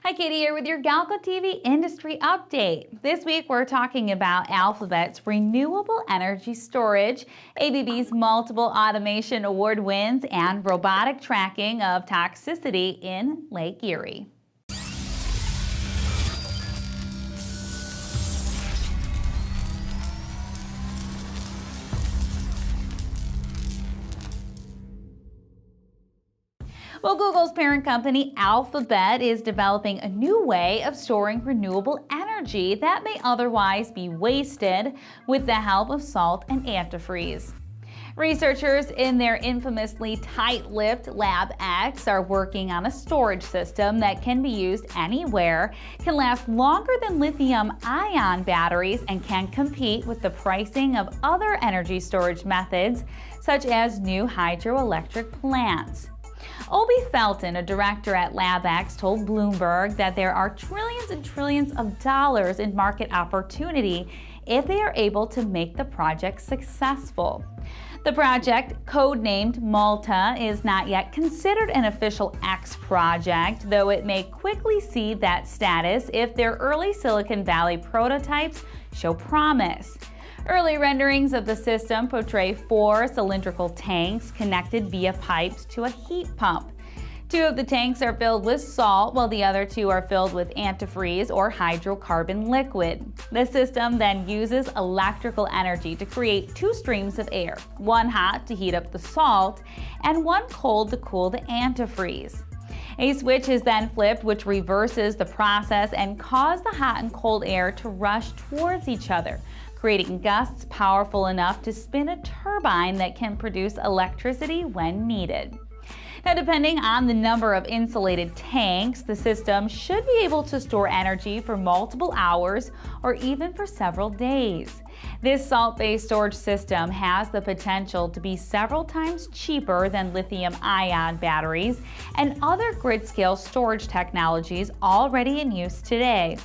Hi, Katie here with your GalcoTV Industry Update. This week we're talking about Alphabet's renewable energy storage, ABB's multiple automation award wins, and robotic tracking of toxicity in Lake Erie. Well, Google's parent company, Alphabet, is developing a new way of storing renewable energy that may otherwise be wasted with the help of salt and antifreeze. Researchers in their infamously tight-lipped Lab X are working on a storage system that can be used anywhere, can last longer than lithium-ion batteries, and can compete with the pricing of other energy storage methods, such as new hydroelectric plants. Obi Felton, a director at LabX, told Bloomberg that there are trillions and trillions of dollars in market opportunity if they are able to make the project successful. The project, codenamed Malta, is not yet considered an official X project, though it may quickly see that status if their early Silicon Valley prototypes show promise. Early renderings of the system portray 4 cylindrical tanks connected via pipes to a heat pump. 2 of the tanks are filled with salt, while the other 2 are filled with antifreeze or hydrocarbon liquid. The system then uses electrical energy to create 2 streams of air, one hot to heat up the salt and one cold to cool the antifreeze. A switch is then flipped, which reverses the process and causes the hot and cold air to rush towards each other, creating gusts powerful enough to spin a turbine that can produce electricity when needed. Now, depending on the number of insulated tanks, the system should be able to store energy for multiple hours or even for several days. This salt-based storage system has the potential to be several times cheaper than lithium-ion batteries and other grid-scale storage technologies already in use today.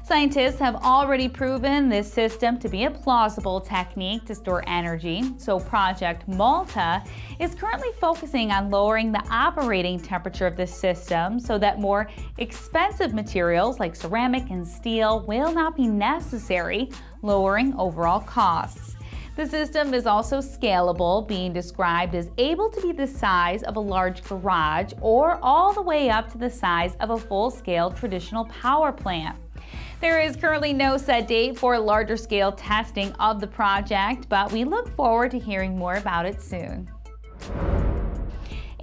Scientists have already proven this system to be a plausible technique to store energy, so Project Malta is currently focusing on lowering the operating temperature of the system so that more expensive materials like ceramic and steel will not be necessary, lowering overall costs. The system is also scalable, being described as able to be the size of a large garage or all the way up to the size of a full-scale traditional power plant. There is currently no set date for larger scale testing of the project, but we look forward to hearing more about it soon.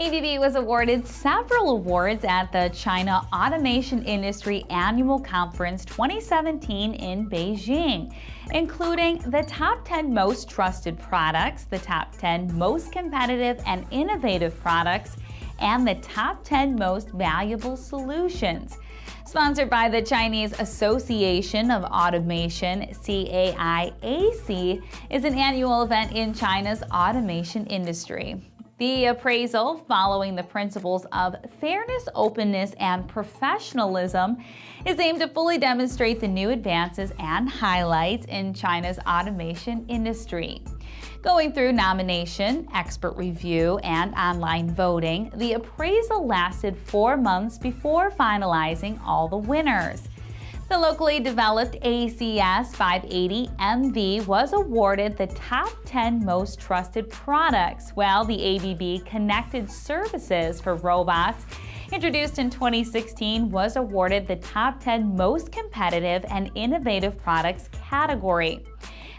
ABB was awarded several awards at the China Automation Industry Annual Conference 2017 in Beijing, including the top 10 most trusted products, the top 10 most competitive and innovative products, and the top 10 most valuable solutions. Sponsored by the Chinese Association of Automation, CAIAC, is an annual event in China's automation industry. The appraisal, following the principles of fairness, openness, and professionalism, is aimed to fully demonstrate the new advances and highlights in China's automation industry. Going through nomination, expert review, and online voting, the appraisal lasted 4 months before finalizing all the winners. The locally developed ACS 580 MV was awarded the top 10 most trusted products, while the ABB Connected Services for Robots, introduced in 2016, was awarded the top 10 most competitive and innovative products category.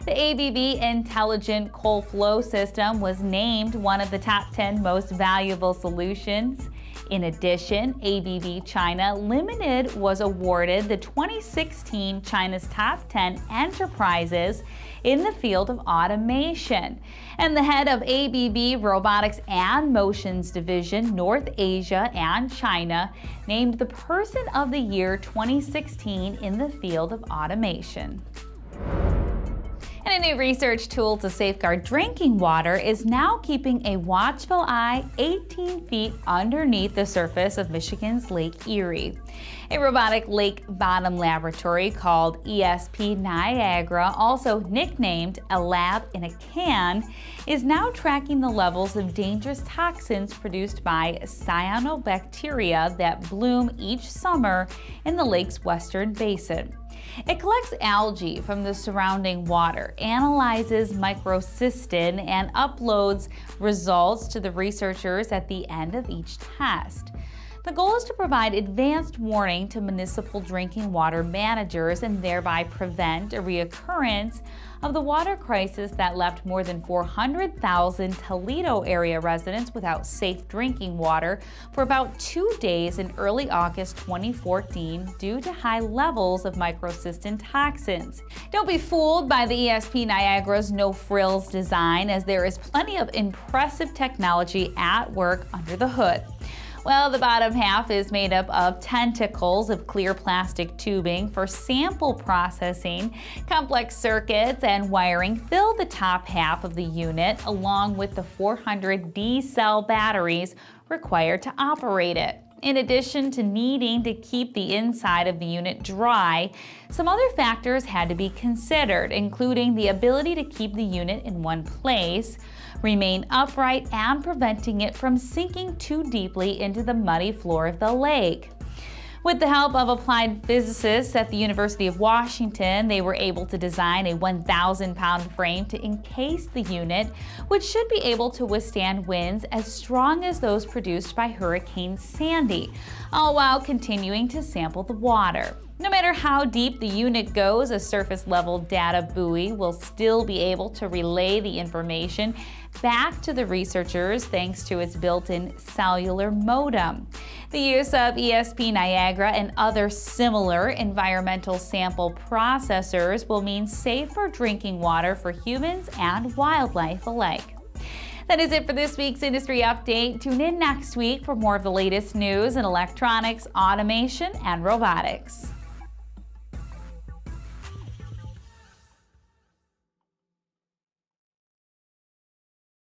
The ABB Intelligent Cold Flow System was named one of the top 10 most valuable solutions. In addition, ABB China Limited was awarded the 2016 China's Top 10 Enterprises in the field of automation. And the head of ABB Robotics and Motions Division, North Asia and China, named the Person of the Year 2016 in the field of automation. And in A new research tool to safeguard drinking water is now keeping a watchful eye 18 feet underneath the surface of Michigan's Lake Erie. A robotic lake bottom laboratory called ESP Niagara, also nicknamed a lab in a can, is now tracking the levels of dangerous toxins produced by cyanobacteria that bloom each summer in the lake's western basin. It collects algae from the surrounding water, analyzes microcystin, and uploads results to the researchers at the end of each test. The goal is to provide advanced warning to municipal drinking water managers and thereby prevent a reoccurrence of the water crisis that left more than 400,000 Toledo area residents without safe drinking water for about 2 days in early August 2014 due to high levels of microcystin toxins. Don't be fooled by the ESP Niagara's no-frills design, as there is plenty of impressive technology at work under the hood. Well, the bottom half is made up of tentacles of clear plastic tubing for sample processing. Complex circuits and wiring fill the top half of the unit, along with the 400 D-cell batteries required to operate it. In addition to needing to keep the inside of the unit dry, some other factors had to be considered, including the ability to keep the unit in one place, remain upright, and preventing it from sinking too deeply into the muddy floor of the lake. With the help of applied physicists at the University of Washington, they were able to design a 1,000-pound frame to encase the unit, which should be able to withstand winds as strong as those produced by Hurricane Sandy, all while continuing to sample the water. No matter how deep the unit goes, a surface-level data buoy will still be able to relay the information back to the researchers thanks to its built-in cellular modem. The use of ESP Niagara and other similar environmental sample processors will mean safer drinking water for humans and wildlife alike. That is it for this week's Industry Update. Tune in next week for more of the latest news in electronics, automation, and robotics.